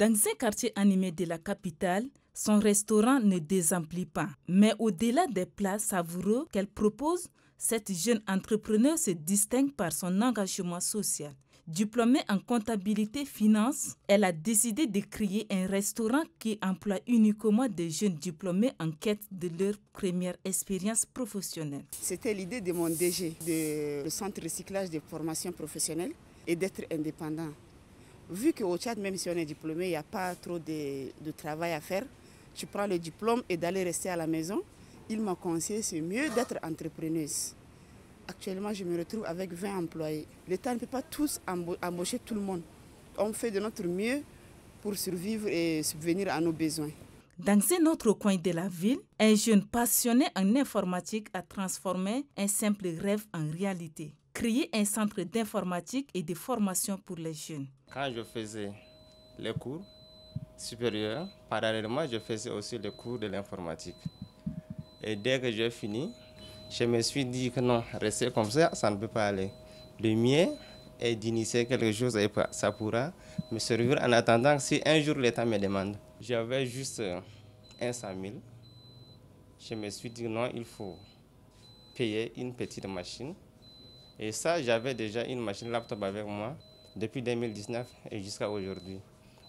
Dans un quartier animé de la capitale, son restaurant ne désemplit pas. Mais au-delà des plats savoureux qu'elle propose, cette jeune entrepreneur se distingue par son engagement social. Diplômée en comptabilité finance, elle a décidé de créer un restaurant qui emploie uniquement des jeunes diplômés en quête de leur première expérience professionnelle. C'était l'idée de mon DG, le centre de recyclage des formations professionnelles, et d'être indépendant. Vu qu'au Tchad, même si on est diplômé, il n'y a pas trop de travail à faire, tu prends le diplôme et d'aller rester à la maison. Il m'a conseillé, c'est mieux d'être entrepreneuse. Actuellement, je me retrouve avec 20 employés. L'État ne peut pas tous embaucher tout le monde. On fait de notre mieux pour survivre et subvenir à nos besoins. Dans un autre coin de la ville, un jeune passionné en informatique a transformé un simple rêve en réalité. Créer un centre d'informatique et de formation pour les jeunes. Quand je faisais les cours supérieurs, parallèlement, je faisais aussi les cours de l'informatique. Et dès que j'ai fini, je me suis dit que non, rester comme ça ne peut pas aller. Le mieux est d'initier quelque chose et ça pourra me servir en attendant si un jour l'État me demande. J'avais juste 100 000. Je me suis dit non, il faut payer une petite machine. Et ça, j'avais déjà une machine laptop avec moi depuis 2019 et jusqu'à aujourd'hui,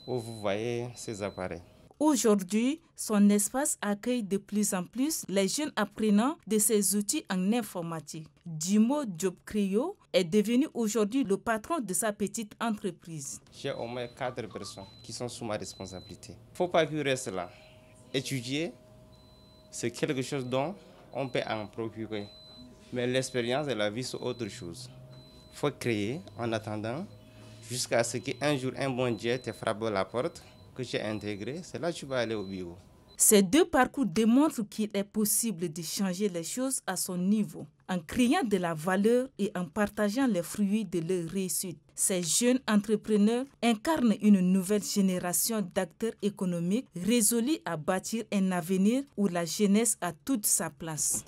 où vous voyez ces appareils. Aujourd'hui, son espace accueille de plus en plus les jeunes apprenants de ces outils en informatique. Dimo Diop Crio est devenu aujourd'hui le patron de sa petite entreprise. J'ai au moins 4 personnes qui sont sous ma responsabilité. Il ne faut pas qu'ils restent là. Étudier, c'est quelque chose dont on peut en procurer. Mais l'expérience et la vie, c'est autre chose. Il faut créer en attendant jusqu'à ce qu'un jour, un bon Dieu te frappe à la porte, que j'ai intégré, c'est là que tu vas aller au bureau. Ces deux parcours démontrent qu'il est possible de changer les choses à son niveau, en créant de la valeur et en partageant les fruits de leur réussite. Ces jeunes entrepreneurs incarnent une nouvelle génération d'acteurs économiques résolus à bâtir un avenir où la jeunesse a toute sa place.